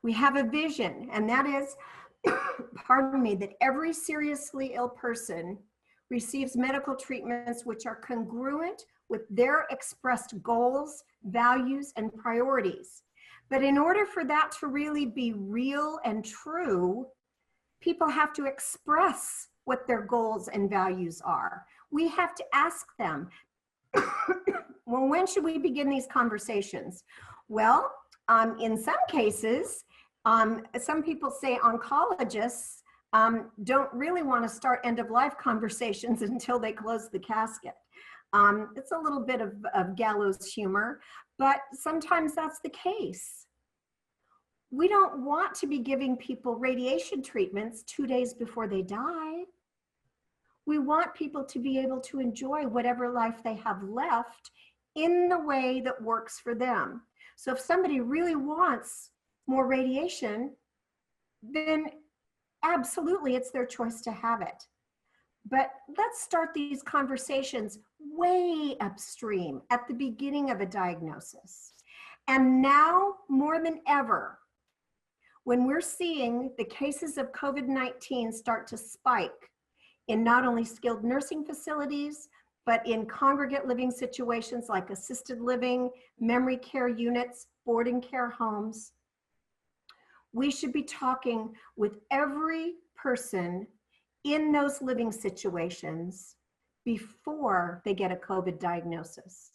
We have a vision, and that is, pardon me, that every seriously ill person receives medical treatments which are congruent with their expressed goals, values, and priorities. But in order for that to really be real and true, people have to express what their goals and values are. We have to ask them, well, when should we begin these conversations? Well, in some cases, some people say oncologists don't really want to start end-of-life conversations until they close the casket. It's a little bit of gallows humor, but sometimes that's the case. We don't want to be giving people radiation treatments 2 days before they die. We want people to be able to enjoy whatever life they have left in the way that works for them. So if somebody really wants more radiation, then absolutely it's their choice to have it. But let's start these conversations way upstream at the beginning of a diagnosis. And now more than ever, when we're seeing the cases of COVID-19 start to spike in not only skilled nursing facilities, but in congregate living situations like assisted living, memory care units, boarding care homes, we should be talking with every person in those living situations before they get a COVID diagnosis.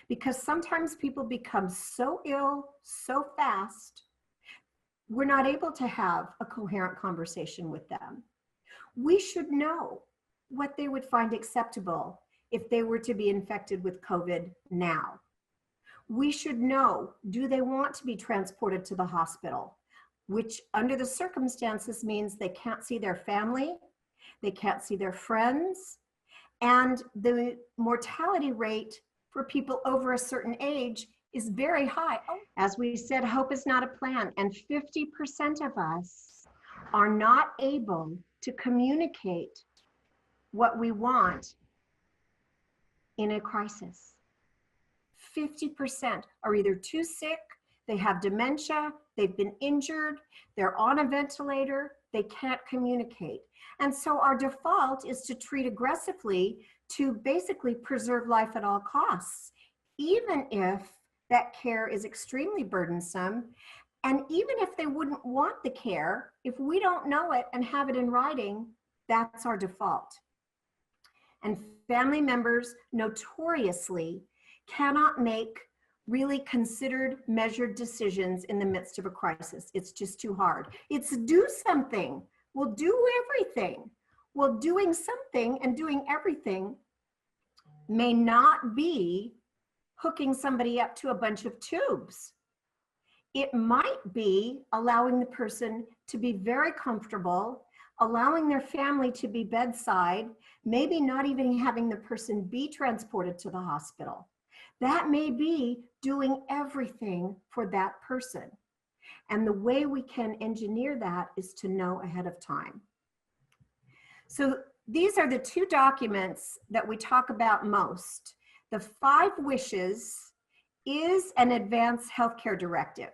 Because sometimes people become so ill so fast, we're not able to have a coherent conversation with them. We should know what they would find acceptable if they were to be infected with COVID now. We should know, do they want to be transported to the hospital, which under the circumstances means they can't see their family, they can't see their friends, and the mortality rate for people over a certain age is very high. As we said, hope is not a plan, and 50% of us are not able to communicate what we want in a crisis. 50% are either too sick, they have dementia, they've been injured, they're on a ventilator, they can't communicate. And so our default is to treat aggressively to basically preserve life at all costs, even if that care is extremely burdensome. And even if they wouldn't want the care, if we don't know it and have it in writing, that's our default. And family members notoriously cannot make really considered, measured decisions in the midst of a crisis. It's just too hard. It's do something. We'll do everything. Well, doing something and doing everything may not be hooking somebody up to a bunch of tubes. It might be allowing the person to be very comfortable, allowing their family to be bedside, maybe not even having the person be transported to the hospital. That may be doing everything for that person. And the way we can engineer that is to know ahead of time. So these are the two documents that we talk about most. The 5 wishes is an advanced healthcare directive.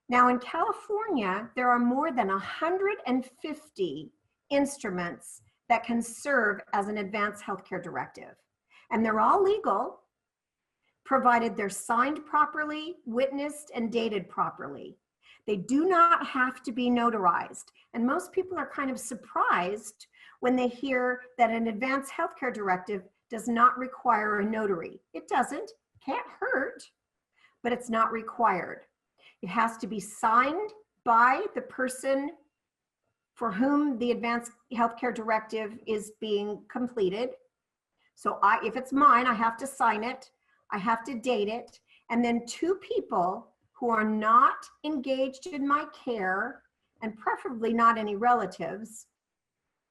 Now in California, there are more than 150 instruments that can serve as an advanced healthcare directive. And they're all legal, provided they're signed properly, witnessed, and dated properly. They do not have to be notarized. And most people are kind of surprised when they hear that an advanced healthcare directive does not require a notary. It doesn't, can't hurt, but it's not required. It has to be signed by the person for whom the advanced healthcare directive is being completed. So if it's mine, I have to sign it, I have to date it, and then 2 people who are not engaged in my care, and preferably not any relatives,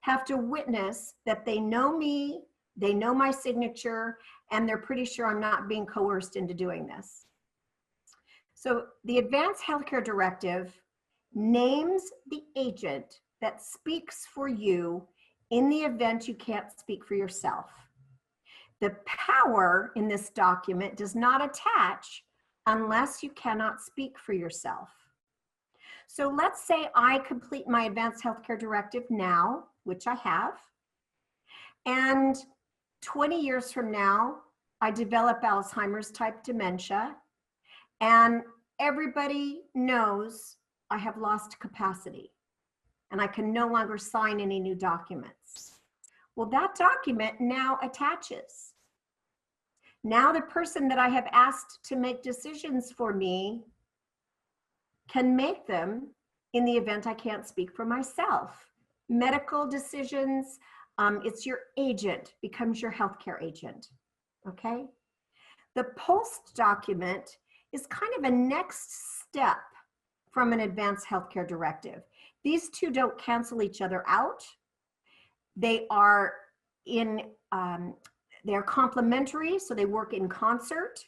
have to witness that they know me, they know my signature, and they're pretty sure I'm not being coerced into doing this. So the Advanced Healthcare Directive names the agent that speaks for you in the event you can't speak for yourself. The power in this document does not attach unless you cannot speak for yourself. So let's say I complete my advanced healthcare directive now, which I have, and 20 years from now, I develop Alzheimer's type dementia, and everybody knows I have lost capacity and I can no longer sign any new documents. Well, that document now attaches. Now the person that I have asked to make decisions for me can make them in the event I can't speak for myself. Medical decisions, it's your agent, becomes your healthcare agent, okay? The post document is kind of a next step from an advanced healthcare directive. These two don't cancel each other out. They are they're complementary, so they work in concert.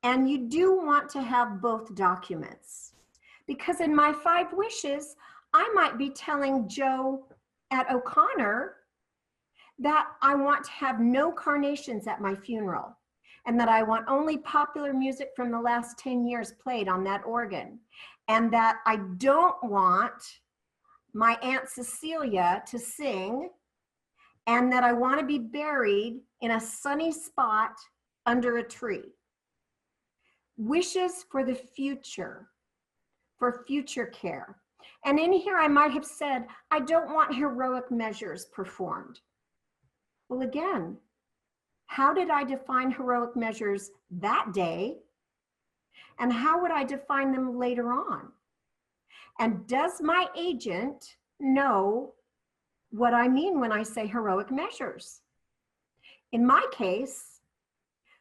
And you do want to have both documents, because in my 5 wishes, I might be telling Joe at O'Connor that I want to have no carnations at my funeral, and that I want only popular music from the last 10 years played on that organ, and that I don't want my Aunt Cecilia to sing, and that I want to be buried in a sunny spot under a tree. Wishes for the future, for future care. And in here I might have said, I don't want heroic measures performed. Well, again, how did I define heroic measures that day? And how would I define them later on? And does my agent know what I mean when I say heroic measures? In my case,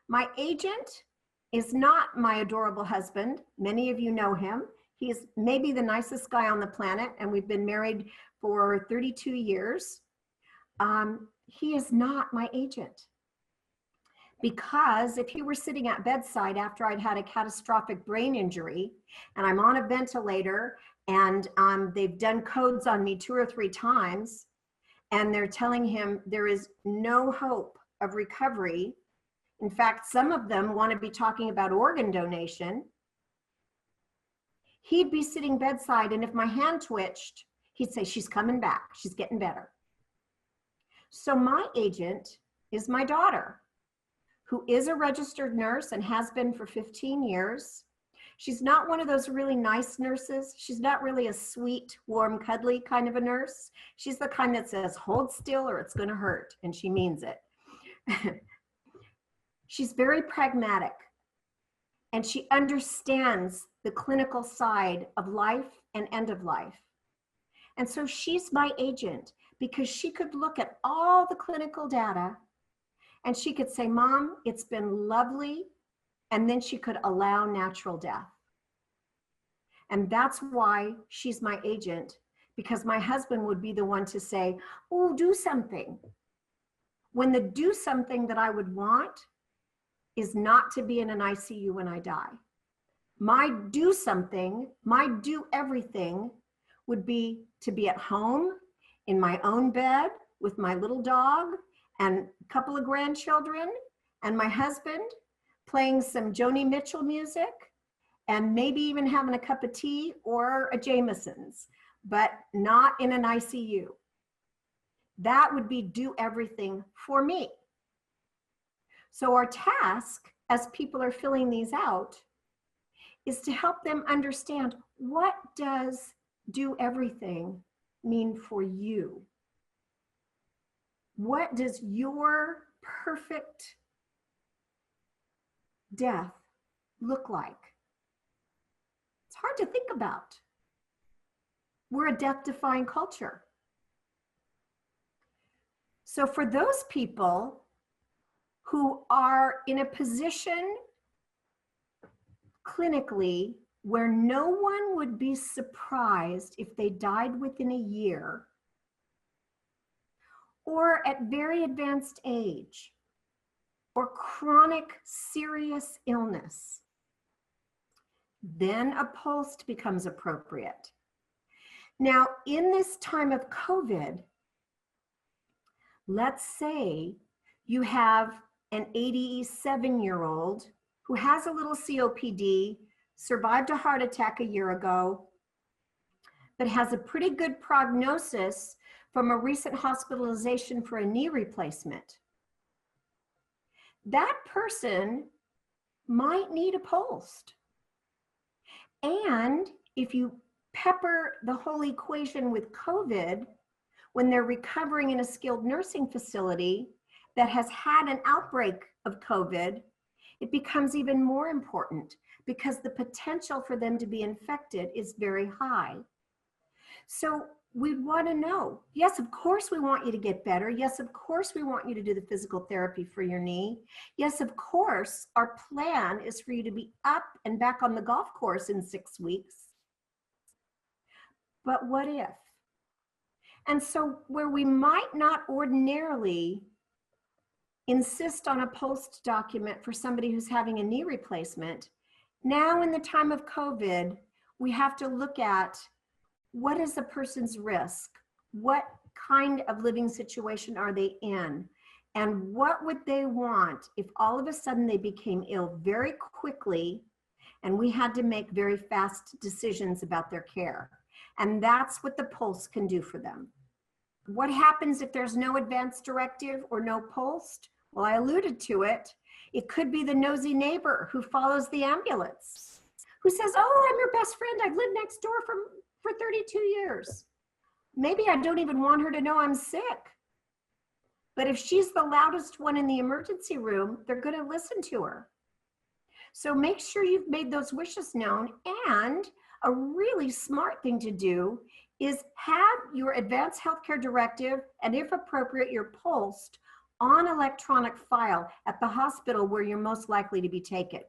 my agent is not my adorable husband. Many of you know him. He is maybe the nicest guy on the planet, and we've been married for 32 years. He is not my agent. Because if he were sitting at bedside after I'd had a catastrophic brain injury, and I'm on a ventilator, and they've done codes on me 2 or 3 times, and they're telling him there is no hope of recovery. In fact, some of them want to be talking about organ donation. He'd be sitting bedside, and if my hand twitched, he'd say, she's coming back, she's getting better. So my agent is my daughter, who is a registered nurse and has been for 15 years. She's not one of those really nice nurses. She's not really a sweet, warm, cuddly kind of a nurse. She's the kind that says, hold still or it's gonna hurt, and she means it. She's very pragmatic, and she understands the clinical side of life and end of life. And so she's my agent, because she could look at all the clinical data and she could say, Mom, it's been lovely. And then she could allow natural death. And that's why she's my agent, because my husband would be the one to say, oh, do something. When the do something that I would want is not to be in an ICU when I die. My do something, my do everything would be to be at home in my own bed with my little dog and a couple of grandchildren and my husband playing some Joni Mitchell music and maybe even having a cup of tea or a Jameson's, but not in an ICU. That would be do everything for me. So our task as people are filling these out is to help them understand, what does do everything mean for you? What does your perfect death look like? It's hard to think about. We're a death-defying culture. So for those people who are in a position clinically where no one would be surprised if they died within a year, or at very advanced age, or chronic serious illness, then a post becomes appropriate. Now, in this time of COVID, let's say you have an 87-year-old who has a little COPD, survived a heart attack a year ago, but has a pretty good prognosis from a recent hospitalization for a knee replacement, that person might need a pulse. And if you pepper the whole equation with COVID, when they're recovering in a skilled nursing facility that has had an outbreak of COVID, it becomes even more important because the potential for them to be infected is very high. So we want to know, yes, of course we want you to get better. Yes, of course we want you to do the physical therapy for your knee. Yes, of course, our plan is for you to be up and back on the golf course in 6 weeks. But what if? And so where we might not ordinarily insist on a post document for somebody who's having a knee replacement, now in the time of COVID, we have to look at what is the person's risk? What kind of living situation are they in? And what would they want if all of a sudden they became ill very quickly and we had to make very fast decisions about their care? And that's what the pulse can do for them. What happens if there's no advance directive or no pulse? Well, I alluded to it. It could be the nosy neighbor who follows the ambulance, who says, oh, I'm your best friend. I've lived next door for 32 years. Maybe I don't even want her to know I'm sick. But if she's the loudest one in the emergency room, they're going to listen to her. So make sure you've made those wishes known. And a really smart thing to do is have your advanced healthcare directive and, if appropriate, your pulse on electronic file at the hospital where you're most likely to be taken.